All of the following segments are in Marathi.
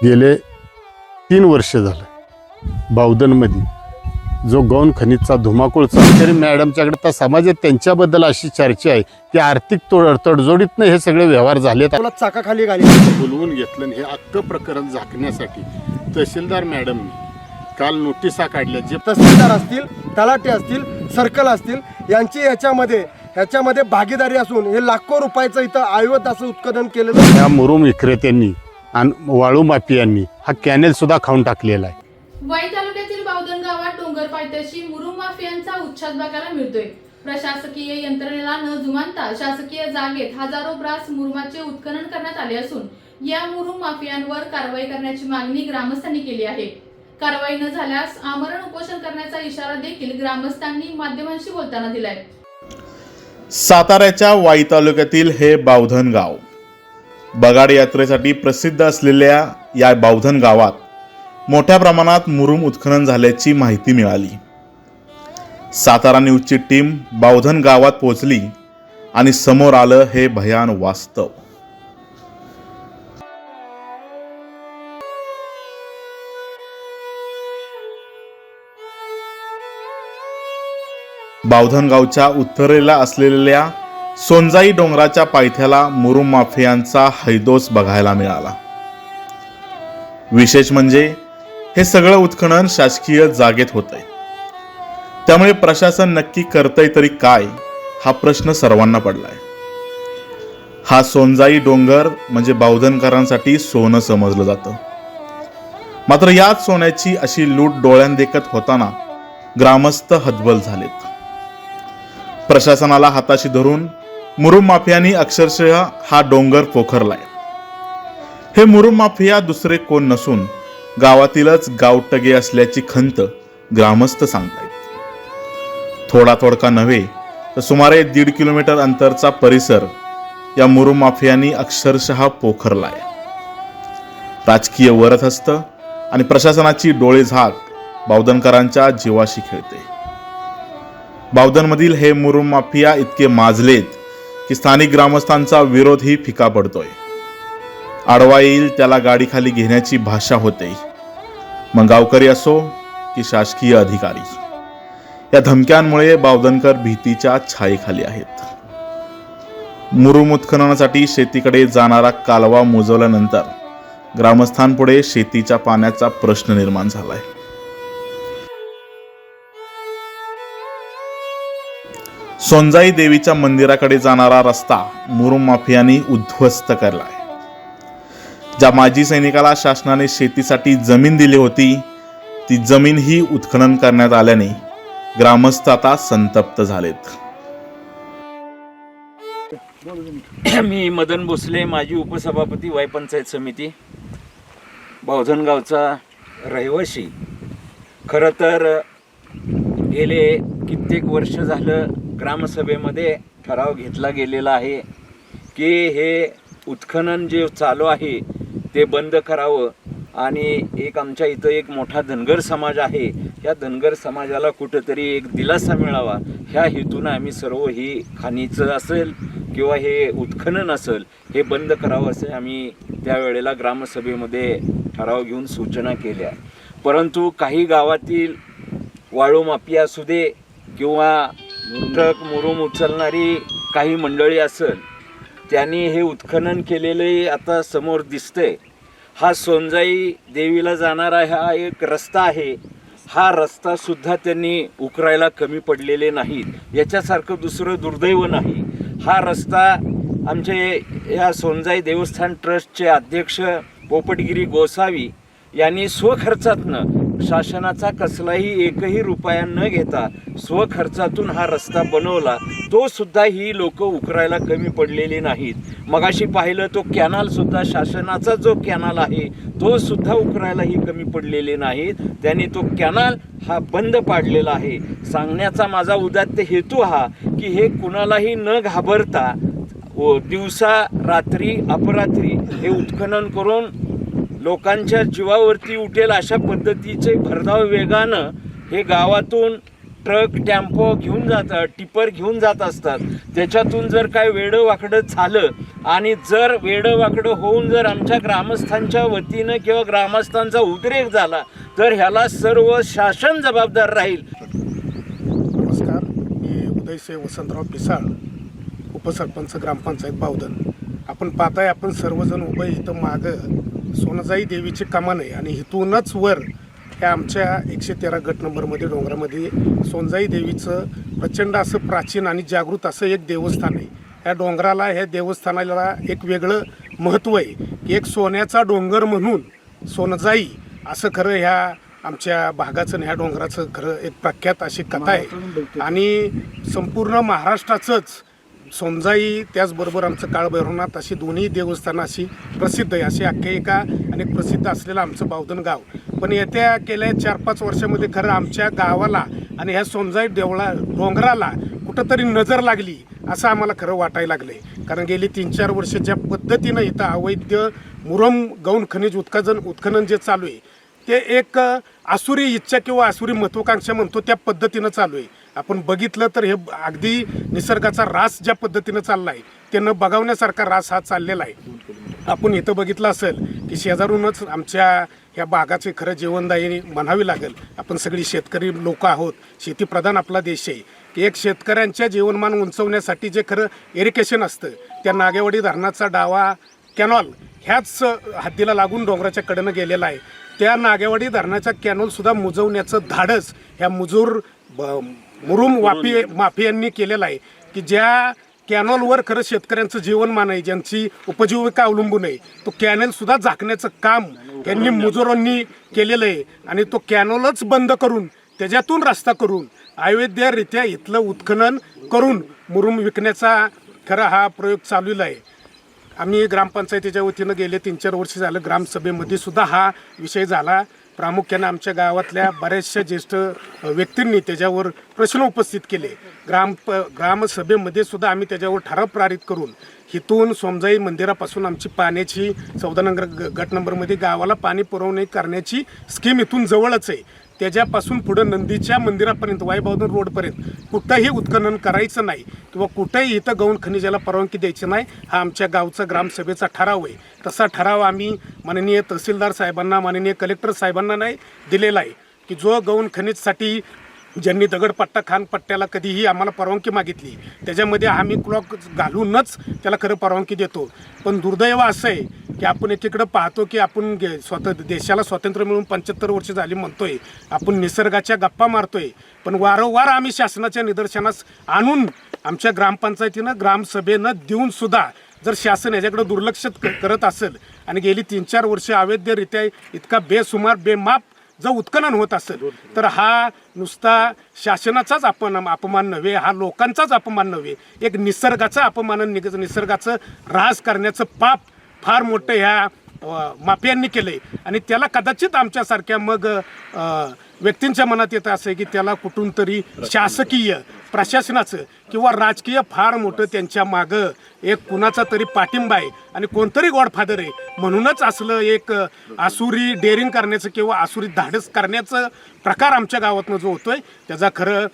गेले 3 वर्ष झालं बावधनमध्ये जो गौण खनिजचा धुमाकूळ चालकरी मॅडमच्याकडे तर समाजात त्यांच्याबद्दल अशी चर्चा आहे की आर्थिक तडजोडीतनं हे सगळे व्यवहार झालेत. चाकाखाली घाली बोलवून घेतलं आणि हे अख्खं प्रकरण झाकण्यासाठी तहसीलदार मॅडमनी काल नोटिसा काढल्या. जे तहसीलदार असतील, तलाठी असतील, सर्कल असतील यांची ह्याच्यामध्ये भागीदारी असून हे लाखो रुपयाचं इथं आयुध असं उत्खनन केलेलं. या मुरुम विक्रेत्यांनी आणि वाळू माफियांनी हा कॅनेल सुद्धा खाऊन टाकलेला आहे. वाई तालुक्यातील बावधन गावात डोंगर पायथ्याशी मुरुम माफियांचा उच्छाद बघायला मिळतोय. प्रशासकीय यंत्रणेला न जुमानता शासकीय जागेत हजारो ब्रास मुरुमाचे उत्खनन करण्यात आले असून या मुरुम माफियांवर कारवाई करण्याची मागणी ग्रामस्थांनी केली आहे. कारवाई न झाल्यास आमरण उपोषण करण्याचा इशारा देखील ग्रामस्थांनी माध्यमांशी बोलताना दिलाय. साताऱ्याच्या वाई तालुक्यातील हे बावधन गाव बगाड यात्रेसाठी प्रसिद्ध असलेल्या या बावधन गावात मोठ्या प्रमाणात मुरुम उत्खनन झाल्याची माहिती मिळाली. सातारा न्यूजची टीम बावधन गावात पोहोचली आणि समोर आलं हे भयान वास्तव. बावधन गावच्या उत्तरेला असलेल्या सोनजाई डोंगराच्या पायथ्याला मुरुम माफियांचा हैदोस बघायला मिळाला. विशेष म्हणजे हे सगळं उत्खनन शासकीय जागेत होतंय. त्यामुळे प्रशासन नक्की करतंय तरी काय हा प्रश्न सर्वांना पडलाय. हा सोनजाई डोंगर म्हणजे बावधनकरांसाठी सोनं समजलं जातं. मात्र याच सोन्याची अशी लूट डोळ्यांदेखत होताना ग्रामस्थ हतबल झालेत. प्रशासनाला हाताशी धरून मुरुम माफियांनी अक्षरशः हा डोंगर पोखरलाय. हे मुरुम माफिया दुसरे कोण नसून गावातीलच गावटगे असल्याची खंत ग्रामस्थ सांगतायत. थोडा थोडका नव्हे तर सुमारे 1.5 किलोमीटर अंतरचा परिसर या मुरुम माफियांनी अक्षरशः पोखरलाय. राजकीय वरदहस्त आणि प्रशासनाची डोळेझाक बावधनकरांच्या जीवाशी खेळते. बावधनमधील हे मुरुम माफिया इतके माजलेत की स्थानिक ग्रामस्थांचा विरोधही फिका पडतोय. आडवा येईल त्याला गाडीखाली घेण्याची भाषा होते. मग गावकरी असो की शासकीय अधिकारी, या धमक्यांमुळे बावधनकर भीतीच्या छायेखाली आहेत. मुरुम उत्खननासाठी शेतीकडे जाणारा कालवा मोजवल्यानंतर ग्रामस्थांपुढे शेतीच्या पाण्याचा प्रश्न निर्माण झालाय. सोनजाई देवीच्या मंदिराकडे जाणारा रस्ता मुरुम माफियांनी उद्ध्वस्त केलाय. ज्या माजी सैनिकाला शासनाने शेतीसाठी जमीन दिली होती ती जमीन ही उत्खनन करण्यात आल्याने ग्रामस्थ आता संतप्त झालेत. मी मदन भोसले, माजी उपसभापती वाई पंचायत समिती, बावधन गावचा रहिवासी. खरं तर गेले कित्येक वर्ष झालं ग्रामसभेमध्ये ठराव घेतला गेलेला आहे की हे उत्खनन जे चालू आहे ते बंद करावं आणि एक आमच्या इथं एक मोठा धनगर समाज आहे, या धनगर समाजाला कुठंतरी एक दिलासा मिळावा ह्या हेतूनं आम्ही सर्व ही खाणीचं असेल किंवा हे उत्खनन असेल हे बंद करावं असे आम्ही त्यावेळेला ग्रामसभेमध्ये ठराव घेऊन सूचना केल्या. परंतु काही गावातील वाळू माफिया असू दे किंवा ट्रक मुरुम उचलणारी काही मंडळी असेल त्यांनी हे उत्खनन केलेले आता समोर दिसतंय. हा सोनजाई देवीला जाणारा हा एक रस्ता आहे, हा रस्ता सुद्धा त्यांनी उकरायला कमी पडलेले नाहीत. याच्यासारखं दुसरं दुर्दैव नाही. हा रस्ता आमचे या सोनजाई देवस्थान ट्रस्टचे अध्यक्ष पोपटगिरी गोसावी यांनी स्वखर्चातनं शासनाचा कसलाही एकही रुपया न घेता स्वखर्चातून हा रस्ता बनवला. तो सुद्धा ही लोक उकरायला कमी पडलेली नाहीत. मगाशी पाहिलं तो कॅनल सुद्धा शासनाचा जो कॅनल आहे तो सुद्धा उकरायलाही कमी पडलेले नाहीत. त्यांनी तो कॅनल हा बंद पाडलेला आहे. सांगण्याचा माझा उदात्त हेतू हा की हे कुणालाही न घाबरता दिवसा रात्री अपरात्री हे उत्खनन करून लोकांच्या जीवावरती उठेल अशा पद्धतीचे भरधाव वेगानं हे गावातून ट्रक टेम्पो घेऊन जातात, टिपर घेऊन जात असतात. त्याच्यातून जर काय वेडं वाकडं झालं आणि जर वेडंवाकडं होऊन जर आमच्या ग्रामस्थांच्या वतीनं किंवा ग्रामस्थांचा उद्रेक झाला तर ह्याला सर्व शासन जबाबदार राहील. नमस्कार, मी उदयसिंह वसंतराव पिसाळ, उपसरपंच ग्रामपंचायत बावधन. आपण पाहताय, आपण सर्वजण उभे इथं मागं सोनजाई देवीची कमान आहे आणि इथूनच वर ह्या आमच्या 113 गट नंबरमध्ये डोंगरामध्ये सोनजाई देवीचं प्रचंड असं प्राचीन आणि जागृत असं एक देवस्थान आहे. ह्या डोंगराला, ह्या देवस्थानाला एक वेगळं महत्त्व आहे की एक सोन्याचा डोंगर म्हणून सोनजाई असं खरं ह्या आमच्या भागाचं ह्या डोंगराचं खरं एक प्रख्यात अशी कथा आहे. आणि संपूर्ण महाराष्ट्राचंच सोनजाई, त्याचबरोबर आमचं काळभैरवनाथ अशी दोन्ही देवस्थानं अशी प्रसिद्ध आहे. अशी आख्यायिका आणि प्रसिद्ध असलेलं आमचं बावधन गाव. पण येत्या गेल्या 4-5 वर्षामध्ये खरं आमच्या गावाला आणि ह्या सोनजाई डोंगराला कुठंतरी नजर लागली असं आम्हाला खरं वाटायला लागलं आहे. कारण गेली 3-4 वर्ष ज्या पद्धतीनं इथं अवैध मुरम गौण खनिज उत्खनन जे चालू आहे ते एक आसुरी इच्छा किंवा आसुरी महत्त्वाकांक्षा म्हणतो त्या पद्धतीनं चालू आहे. आपण बघितलं तर हे अगदी निसर्गाचा ऱ्हास ज्या पद्धतीनं चालला आहे ते न बघावण्यासारखा ऱ्हास हा चाललेला आहे. आपण इथं बघितलं असेल की शेजारूनच आमच्या ह्या भागाचे खरं जीवनदायी म्हणावी लागेल. आपण सगळी शेतकरी लोक आहोत, शेतीप्रधान आपला देश आहे की एक शेतकऱ्यांच्या जीवनमान उंचवण्यासाठी जे खरं इरिगेशन असतं त्या नागेवाडी धरणाचा डावा कॅनॉल ह्याच हद्दीला लागून डोंगराच्या कडेनं गेलेला आहे. त्या नागेवाडी धरणाचा कॅनॉलसुद्धा मुजवण्याचं धाडस ह्या मुरुम माफियांनी केलेलं आहे की ज्या कॅनॉलवर खरं शेतकऱ्यांचं जीवनमान आहे, ज्यांची उपजीविका अवलंबून आहे, तो कॅनलसुद्धा झाकण्याचं काम यांनी मुजोरांनी केलेलं आहे. आणि तो कॅनॉलच बंद करून त्याच्यातून रस्ता करून अवैधरित्या इथलं उत्खनन करून मुरुम विकण्याचा खरा हा प्रयोग चाललेला आहे. आम्ही ग्रामपंचायतीच्या वतीनं गेले 3-4 वर्ष झालं ग्रामसभेमध्ये सुद्धा हा विषय झाला. प्रामुख्यानं आमच्या गावातल्या बऱ्याचशा ज्येष्ठ व्यक्तींनी त्याच्यावर प्रश्न उपस्थित केले. ग्रामसभेमध्ये सुद्धा आम्ही त्याच्यावर ठराव पारित करून इथून सोमजाई मंदिरापासून आमची पाण्याची 14 नंबर गट नंबरमध्ये गावाला पाणी पुरवणी करण्याची स्कीम इथून जवळच आहे. त्याच्यापासून पुढं नंदीच्या मंदिरापर्यंत वाईबावधन रोडपर्यंत कुठंही उत्खनन करायचं नाही किंवा कुठंही इथं गौण खनिजाला परवानगी द्यायची नाही, हा आमच्या गावचा ग्रामसभेचा ठराव आहे. तसा ठराव आम्ही माननीय तहसीलदार साहेबांना, माननीय कलेक्टर साहेबांना नाही दिलेला आहे की जो गौण खनिजसाठी ज्यांनी दगडपट्टा खानपट्ट्याला कधीही आम्हाला परवानगी मागितली त्याच्यामध्ये आम्ही क्लॉक घालूनच त्याला खरं परवानगी देतो. पण दुर्दैव असं आहे की आपण एकीकडं पाहतो की आपण देशाला स्वातंत्र्य मिळून 75 वर्ष झाली म्हणतोय, आपण निसर्गाच्या गप्पा मारतोय, पण वारंवार आम्ही शासनाच्या निदर्शनास आणून आमच्या ग्रामपंचायतीनं ग्रामसभेनं देऊन सुद्धा जर शासन याच्याकडे दुर्लक्ष करत असेल आणि गेली 3-4 वर्ष अवैधरित्या इतका बेसुमार बेमाप जर उत्खनन होत असेल तर हा नुसता शासनाचाच अपमान नव्हे, हा लोकांचाच अपमान नव्हे, एक निसर्गाचा अपमान, निसर्गाचं ऱ्हास करण्याचं पाप फार मोठं ह्या माफियांनी केलं आहे. आणि त्याला कदाचित आमच्यासारख्या मग व्यक्तींच्या मनात येतं असं की त्याला कुठून तरी शासकीय प्रशासनाचं किंवा राजकीय फार मोठं त्यांच्या मागं एक कुणाचा तरी पाठिंबा आहे आणि कोणतरी गॉडफादर आहे. म्हणूनच असलं एक आसुरी डेअरिंग करण्याचं किंवा आसुरी धाडस करण्याचं प्रकार आमच्या गावातनं जो होतोय त्याचा खरं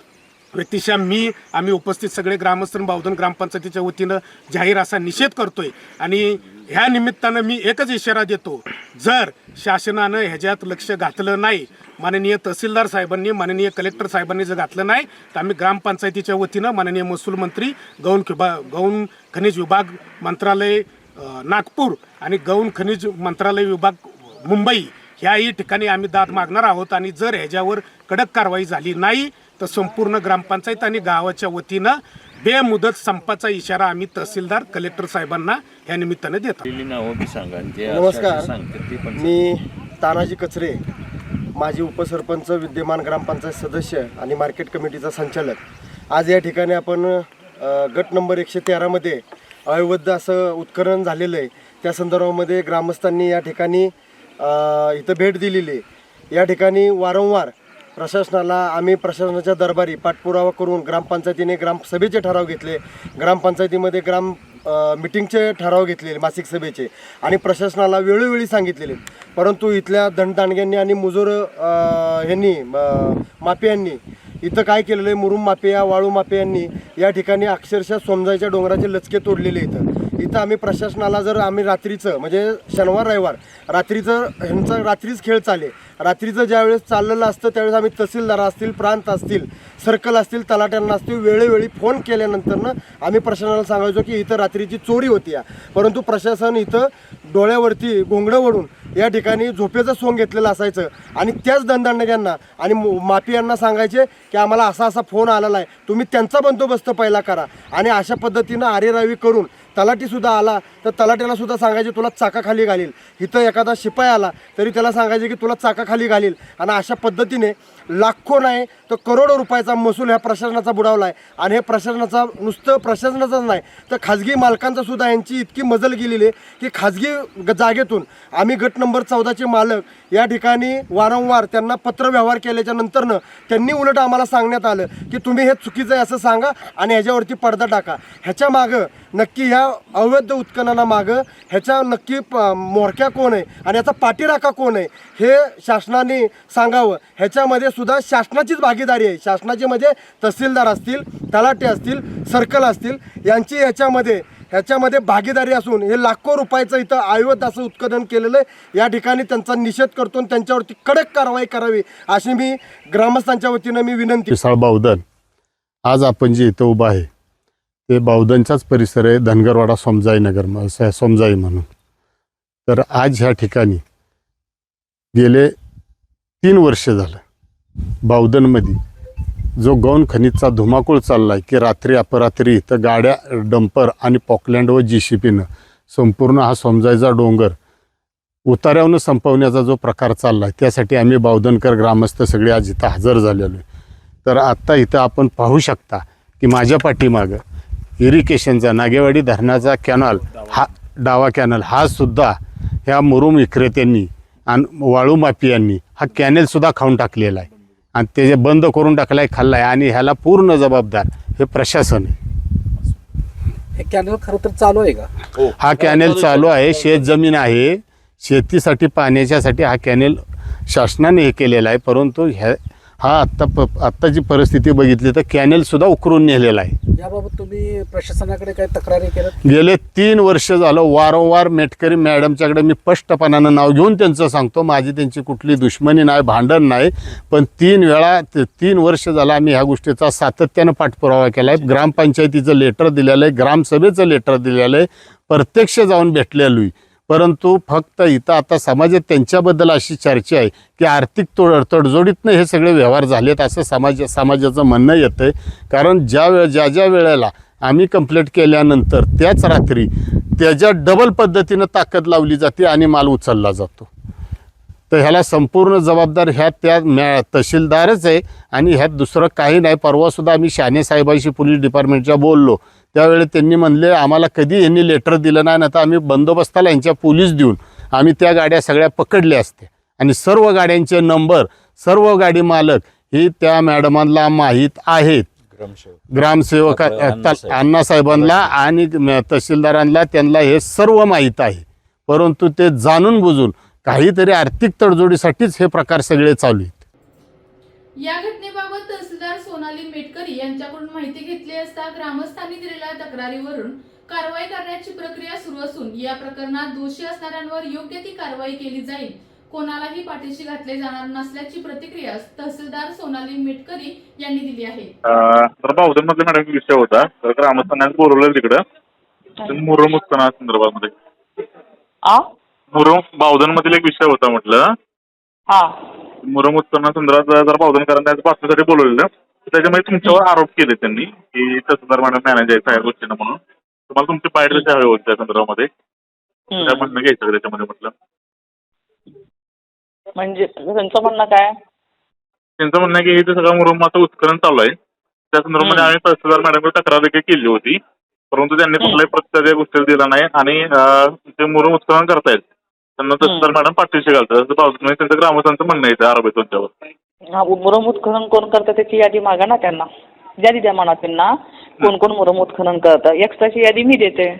व्यक्तिशः आम्ही उपस्थित सगळे ग्रामस्थ बावधन ग्रामपंचायतीच्या वतीनं जाहीर असा निषेध करतोय. आणि ह्या निमित्तानं मी एकच इशारा देतो, जर शासनानं ह्याच्यात लक्ष घातलं नाही, माननीय तहसीलदार साहेबांनी, माननीय कलेक्टर साहेबांनी जर घातलं नाही तर आम्ही ग्रामपंचायतीच्या वतीनं माननीय महसूल मंत्री, गौण खनिज विभाग मंत्रालय नागपूर आणि गौण खनिज मंत्रालय विभाग मुंबई ह्याही ठिकाणी आम्ही दाद मागणार आहोत. आणि जर ह्याच्यावर कडक कारवाई झाली नाही तर संपूर्ण ग्रामपंचायत आणि गावाच्या वतीनं बेमुदत संपाचा इशारा आम्ही तहसीलदार कलेक्टर साहेबांना ह्या निमित्ताने देतो. नमस्कार, मी तानाजी कचरे, माजी उपसरपंच, विद्यमान ग्रामपंचायत सदस्य आणि मार्केट कमिटीचा संचालक. आज या ठिकाणी आपण गट नंबर 113मध्ये अवैध असं उत्खनन झालेलं आहे त्या संदर्भामध्ये ग्रामस्थांनी या ठिकाणी इथं भेट दिलेली आहे. या ठिकाणी वारंवार प्रशासनाला आम्ही प्रशासनाच्या दरबारी पाठपुरावा करून ग्रामपंचायतीने ग्रामसभेचे ठराव घेतले, ग्रामपंचायतीमध्ये मिटिंगचे ठराव घेतलेले मासिक सभेचे आणि प्रशासनाला वेळोवेळी सांगितलेले. परंतु इथल्या दंडदांडग्यांनी आणि मुजोर यांनी माफियांनी इथं काय केलेलं आहे, मुरुम माफिया, वाळू माफियांनी या ठिकाणी अक्षरशः सोमजाईच्या डोंगराचे लचके तोडलेले. इथं इथं आम्ही प्रशासनाला जर आम्ही रात्रीचं म्हणजे शनिवार रविवार रात्रीचं ह्यांचा रात्रीच खेळ चाले रात्रीचं ज्यावेळेस चाललेलं असतं त्यावेळेस आम्ही तहसीलदार असतील प्रांत असतील सर्कल असतील तलाट्यांना असतील वेळोवेळी फोन केल्यानंतरनं आम्ही प्रशासनाला सांगायचो की इथं रात्रीची चोरी होती या परंतु प्रशासन इथं डोळ्यावरती घोंगडं ओढून या ठिकाणी झोपेचं सोंग घेतलेलं असायचं आणि त्याच दंडांडग्यांना आणि माफियांना सांगायचे की आम्हाला असा असा फोन आलेला आहे तुम्ही त्यांचा बंदोबस्त पहिला करा आणि अशा पद्धतीनं आरेरावी करून तलाठीसुद्धा आला तर तलाट्याला सुद्धा सांगायचे तुला चाकाखाली घालील इथं एखादा शिपाई आला तरी त्याला सांगायचे की तुला चाकाखाली घालील आणि अशा पद्धतीने लाखो नाही तर करोडो रुपयाचा महसूल ह्या प्रशासनाचा बुडावला आहे आणि हे प्रशासनाचा नुसतं प्रशासनाचाच नाही तर खाजगी मालकांचा सुद्धा यांची इतकी मजल गेलेली आहे की खाजगी जागेतून आम्ही गट नंबर 14चे मालक या ठिकाणी वारंवार त्यांना पत्रव्यवहार केल्याच्या नंतरनं त्यांनी उलट आम्हाला सांगण्यात आलं की तुम्ही हे चुकीचं आहे असं सांगा आणि ह्याच्यावरती पडदा टाका ह्याच्या मागं नक्की ह्या अवैध उत्खनना मागं ह्याच्या नक्की मोरक्या कोण आहे आणि याचा पाठीराखा कोण आहे हे शासनाने सांगावं ह्याच्यामध्ये सुद्धा शासनाचीच भागीदारी आहे शासनाची म्हणजे तहसीलदार असतील तलाटे असतील सर्कल असतील यांची ह्याच्यामध्ये भागीदारी असून हे लाखो रुपयाचं इथं अवैध असं उत्खनन केलेलं आहे या ठिकाणी त्यांचा निषेध करतो आणि त्यांच्यावरती कडक कारवाई करावी अशी मी ग्रामस्थांच्या वतीनं मी विनंती पिसाळ बावधन आज आपण जे इथं उभं आहे ते बावधनचाच परिसर आहे धनगरवाडा सोमजाई नगर सोमजाई म्हणून तर आज ह्या ठिकाणी गेले 3 वर्ष झालं बावधनमध्ये जो गौण खनिजचा धुमाकूळ चालला आहे की रात्री अपरात्री इथं गाड्या डंपर आणि पॉकलँड व JCPनं संपूर्ण हा सोमजाईचा डोंगर उतार्यावरून संपवण्याचा जो प्रकार चालला आहे त्यासाठी आम्ही बावधनकर ग्रामस्थ सगळे आज इथं हजर झालेलो आहे तर आत्ता इथं आपण पाहू शकता की माझ्या पाठीमागं इरिगेशनचा नागेवाडी धरणाचा कॅनॉल हा डावा कॅनल हा सुद्धा ह्या मुरुम विक्रेत्यांनी आणि वाळू माफियांनी हा कॅनेलसुद्धा खाऊन टाकलेला आहे आणि ते जे बंद करून टाकला आहे खाल्ला आहे आणि ह्याला पूर्ण जबाबदार हे प्रशासन आहे हे कॅनल खरं तर चालू आहे का हा कॅनेल चालू आहे शेत जमीन आहे शेतीसाठी पाण्याच्यासाठी हा कॅनेल शासनाने हे केलेला आहे परंतु हा आत्ताची परिस्थिती बघितली तर कॅनेलसुद्धा उकरून नेलेला आहे याबाबत तुम्ही प्रशासनाकडे काही तक्रारी केल्यात गेले 3 वर्ष झालं वारंवार मेटकरी मॅडमच्याकडे मी स्पष्टपणानं नाव घेऊन त्यांचं सांगतो माझी त्यांची कुठली दुश्मनी नाही भांडण नाही पण 3 वर्ष झालं आम्ही ह्या गोष्टीचा सातत्यानं पाठपुरावा केला आहे ग्रामपंचायतीचं लेटर दिलेलं आहे ग्रामसभेचं लेटर दिलेलं आहे प्रत्यक्ष जाऊन भेटलेलो आहे परंतु फक्त इथं आता समाजात त्यांच्याबद्दल अशी चर्चा आहे की आर्थिक तडजोडीतनं हे सगळे व्यवहार झालेत असं समाजाचं म्हणणं येतं आहे कारण ज्या वेळेला आम्ही कंप्लेंट केल्यानंतर त्याच रात्री त्याच्या डबल पद्धतीनं ताकद लावली जाते आणि माल उचलला जातो तर ह्याला संपूर्ण जबाबदार त्या तहसीलदारच आहे आणि ह्यात दुसरं काही नाही परवासुद्धा आम्ही शाने साहेबांशी पोलीस डिपार्टमेंटच्या बोललो त्यावेळी त्यांनी म्हणले आम्हाला कधी यांनी लेटर दिलं नाही तर आम्ही बंदोबस्ताला यांच्या पोलीस देऊन आम्ही त्या गाड्या सगळ्या पकडल्या असत्या आणि सर्व गाड्यांचे नंबर सर्व गाडी मालक हे त्या मॅडमांना माहीत आहेत ग्रामसेवक अण्णासाहेबांना आणि तहसीलदारांना त्यांना हे सर्व माहीत आहे परंतु ते जाणून बुजून काहीतरी आर्थिक तडजोडीसाठीच हे प्रकार सगळे चालू आहेत या घटनेबाबत तहसीलदार सोनाली मेटकरी यांच्याकडून माहिती घेतली असता ग्रामस्थांनी दिलेल्या तक्रारीवरून कारवाई करण्याची प्रक्रिया सुरू असून या प्रकरणात दोषी असणाऱ्यांवर योग्य ती कारवाई केली जाईल कोणालाही पाठीशी घातले जाणार नसल्याची प्रतिक्रिया तहसीलदार सोनाली मेटकरी यांनी दिली आहे तर बावधन मधला मॅडम विषय होता तर ग्रामस्थांना बोलवलं तिकडं मुरुम उत्खनना संदर्भामध्ये मुरुम बावधन मधील एक विषय होता म्हटलं मुरुम उत्खनना संदर्भात जर बावधनकरांना बातमीसाठी बोलवलेलं त्याच्यामध्ये तुमच्यावर आरोप केले त्यांनी की तहसीलदार मॅडम मॅनेज आहे या गोष्टीनं म्हणून तुम्हाला तुमची बाईट कशी हवी होती त्या संदर्भामध्ये काय म्हणणं घ्यायचं त्याच्यामध्ये म्हटलं म्हणजे त्यांचं म्हणणं काय त्यांचं म्हणणं की इथे सगळं मुरुम आता उत्खनन चालू आहे त्या संदर्भामध्ये आम्ही तहसीलदार मॅडमकडे तक्रार देखील केली होती परंतु त्यांनी कुठल्याही प्रत्यक्ष गोष्टी दिला नाही आणि ते मुरुम उत्खनन करतायत त्यांना तहसीलदार मॅडम पाठीशी घालतात त्यांचं ग्रामस्थांचं म्हणणं आहे आरोप आहे त्यांच्यावर मुरुम उत्खनन कोण करतं त्याची यादी मागा ना त्यांना यादी द्या म्हणा त्यांना कोण कोण मुरुम उत्खनन करतं एक्स्ट्राची यादी मी देते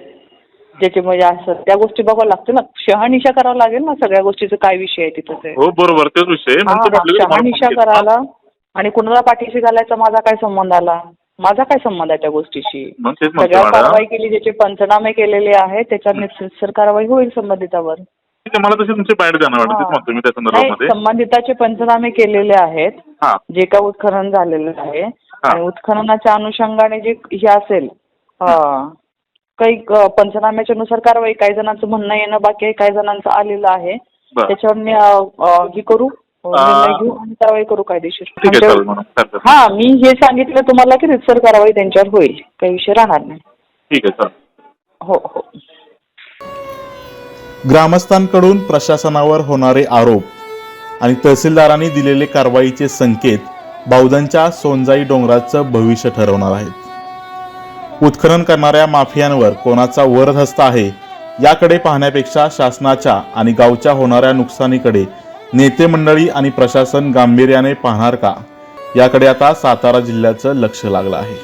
ज्याची म्हणजे असं त्या गोष्टी बघावं लागतं ना शहानिशा करावं लागेल ना सगळ्या गोष्टीचं काय विषय आहे तिथं ते हो बरोबर तेच विषय शहानिशा करायला आणि कुणाला पाठीशी घालायचा माझा काय संबंध आला माझा काय संबंध आहे त्या गोष्टीशी? मग तेच म्हणतो सगळ्या मॅडम. कारवाई केली, ज्याचे पंचनामे केलेले आहेत त्याच्यावर निश्चितसर कारवाई होईल संबंधितावर. ठीक आहे, मला तशी तुमची बाईट द्या ना मॅडम, तेच म्हणतो मी त्या नाही, संदर्भामध्ये. संबंधिताचे पंचनामे केलेले आहेत, हा जे काय उत्खनन झालेलं आहे आणि उत्खननाच्या अनुषंगाने जे हे असेल काही पंचनाम्याच्या नुसार कारवाई. काही जणांचं म्हणणं येणं बाकी आहे, काही जणांचं आलेलं आहे. बरं. त्याच्यावर मी हे करू, निर्णय घेऊ आणि कारवाई करू कायदेशीर. ठीक आहे, चालेल मॅडम, चालतं. हा, मी हे सांगितलं तुम्हाला की रितसर कारवाई त्यांच्यावर होईल, काही विषय राहणार नाही. ठीक आहे, चालेल. हो हो. ग्रामस्थांकडून प्रशासनावर होणारे आरोप आणि तहसीलदारांनी दिलेले कारवाईचे संकेत बावधनच्या सोनजाई डोंगराचं भविष्य ठरवणार आहेत. उत्खनन करणाऱ्या माफियांवर कोणाचा वरदहस्त आहे याकडे पाहण्यापेक्षा शासनाच्या आणि गावच्या होणाऱ्या नुकसानीकडे नेते मंडळी आणि प्रशासन गांभीर्याने पाहणार का, याकडे आता सातारा जिल्ह्याचं लक्ष लागलं आहे.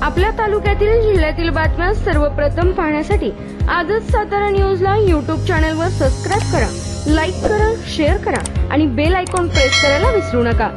आपल्या तालुक्यातील जिल्ह्यातील बातम्या सर्वप्रथम पाहण्यासाठी आजच सातारा न्यूजला यूट्यूब चॅनलवर सबस्क्राईब करा, लाईक करा, शेअर करा आणि बेल आयकॉन प्रेस करायला विसरू नका.